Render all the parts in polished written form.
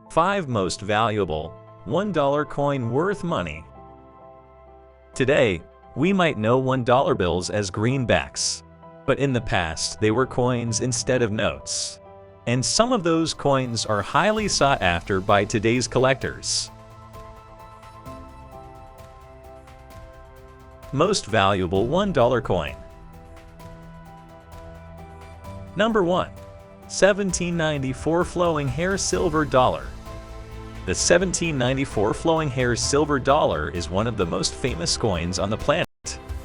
5 most valuable $1 coin worth money. Today, we might know $1 bills as greenbacks, but in the past they were coins instead of notes. And some of those coins are highly sought after by today's collectors. Most valuable $1 coin. Number 1. 1794 Flowing Hair Silver Dollar. The 1794 Flowing Hair Silver Dollar is one of the most famous coins on the planet.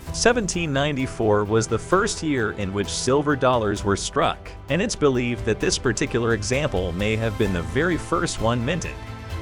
1794 was the first year in which silver dollars were struck, and it's believed that this particular example may have been the very first one minted.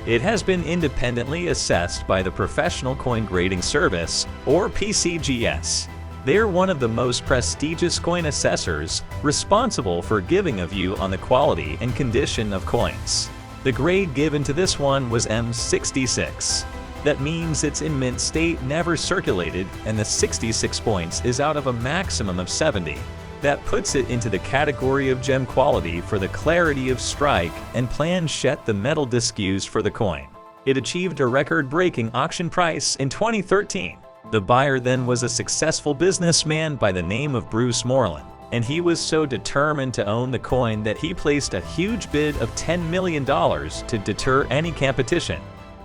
It has been independently assessed by the Professional Coin Grading Service, or PCGS. They're one of the most prestigious coin assessors, responsible for giving a view on the quality and condition of coins. The grade given to this one was M66. That means it's in mint state, never circulated, and the 66 points is out of a maximum of 70. That puts it into the category of gem quality for the clarity of strike and planchette the metal disc used for the coin. It achieved a record-breaking auction price in 2013. The buyer then was a successful businessman by the name of Bruce Moreland, and he was so determined to own the coin that he placed a huge bid of $10 million to deter any competition.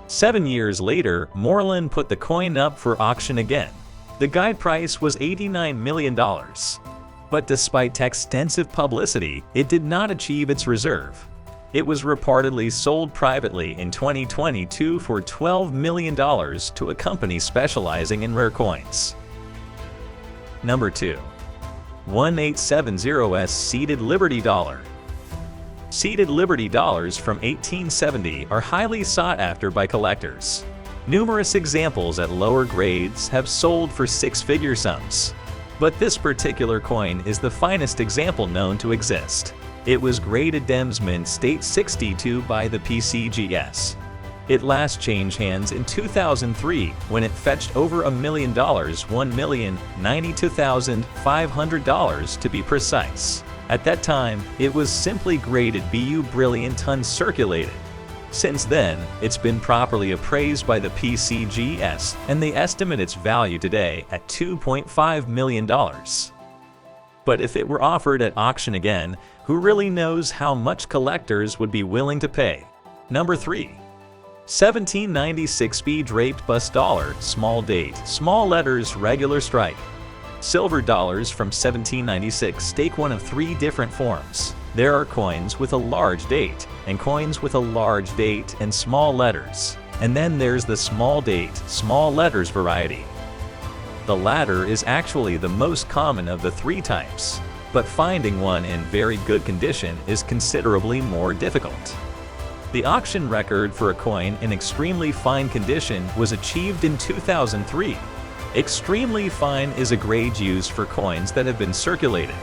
7 years later, Moreland put the coin up for auction again. The guide price was $89 million. But despite extensive publicity, it did not achieve its reserve. It was reportedly sold privately in 2022 for $12 million to a company specializing in rare coins. Number 2. 1870s Seated Liberty Dollar. Seated Liberty dollars from 1870 are highly sought after by collectors. Numerous examples at lower grades have sold for six-figure sums. But this particular coin is the finest example known to exist. It was graded Dems Mint State 62 by the PCGS. It last changed hands in 2003 when it fetched over $1 million, $1,092,500 to be precise. At that time, it was simply graded BU Brilliant uncirculated. Since then, it's been properly appraised by the PCGS, and they estimate its value today at $2.5 million. But if it were offered at auction again, who really knows how much collectors would be willing to pay? Number 3. 1796 B Draped Bust Dollar, small date, small letters, regular strike. Silver dollars from 1796 take one of 3 different forms. There are coins with a large date, and coins with a large date and small letters. And then there's the small date, small letters variety. The latter is actually the most common of the 3 types, but finding one in very good condition is considerably more difficult. The auction record for a coin in extremely fine condition was achieved in 2003. Extremely fine is a grade used for coins that have been circulated.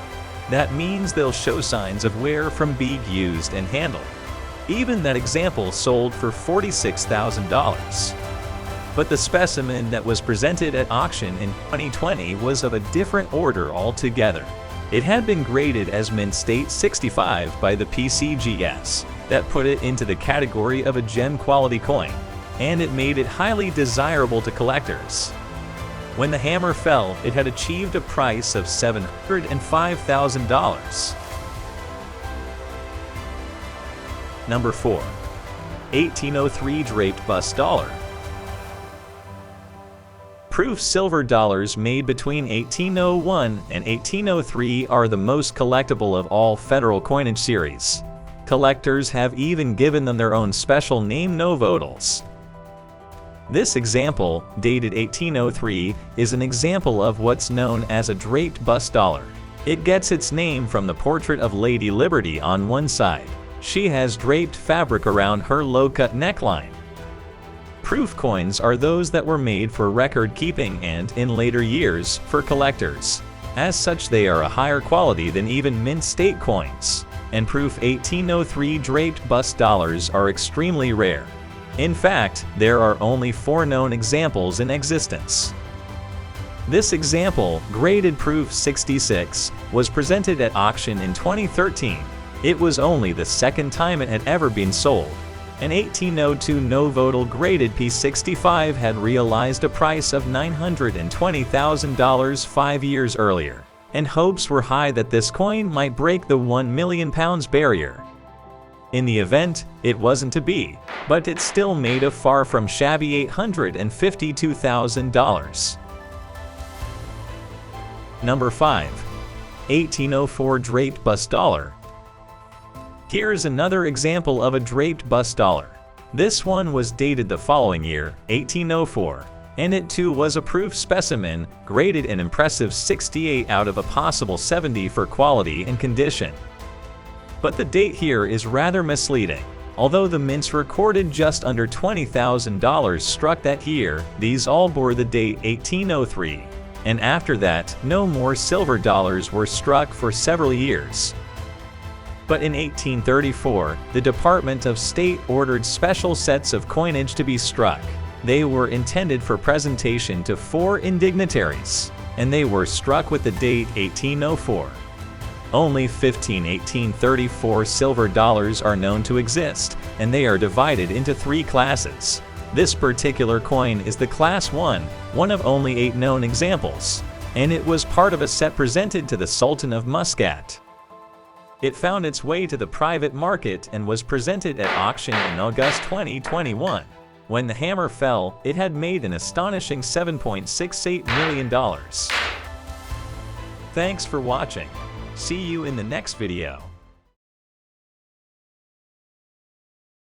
That means they'll show signs of wear from being used and handled. Even that example sold for $46,000. But the specimen that was presented at auction in 2020 was of a different order altogether. It had been graded as Mint State 65 by the PCGS. That put it into the category of a gem quality coin, and it made it highly desirable to collectors. When the hammer fell, it had achieved a price of $705,000. Number 4. 1803 Draped Bust Dollar. Proof silver dollars made between 1801 and 1803 are the most collectible of all federal coinage series. Collectors have even given them their own special name novotals. This example, dated 1803, is an example of what's known as a draped bust dollar. It gets its name from the portrait of Lady Liberty on one side. She has draped fabric around her low-cut neckline. Proof coins are those that were made for record keeping and, in later years, for collectors. As such, they are a higher quality than even mint state coins. And proof 1803 draped bust dollars are extremely rare. In fact, there are only 4 known examples in existence. This example, graded proof 66, was presented at auction in 2013. It was only the second time it had ever been sold. An 1802 Novotel graded P65 had realized a price of $920,000 5 years earlier, and hopes were high that this coin might break the £1 million barrier. In the event, it wasn't to be, but it still made a far from shabby $852,000. Number 5. 1804 Draped Bus Dollar. Here's another example of a draped bus dollar. This one was dated the following year, 1804, and it too was a proof specimen, graded an impressive 68 out of a possible 70 for quality and condition. But the date here is rather misleading. Although the mints recorded just under $20,000 struck that year, these all bore the date 1803, and after that, no more silver dollars were struck for several years. But in 1834, the Department of State ordered special sets of coinage to be struck. They were intended for presentation to 4 indignitaries, and they were struck with the date 1804. Only 15 1834 silver dollars are known to exist, and they are divided into 3 classes. This particular coin is the Class 1, one of only 8 known examples, and it was part of a set presented to the Sultan of Muscat. It found its way to the private market and was presented at auction in August 2021. When the hammer fell, it had made an astonishing $7.68 million. Thanks for watching. See you in the next video.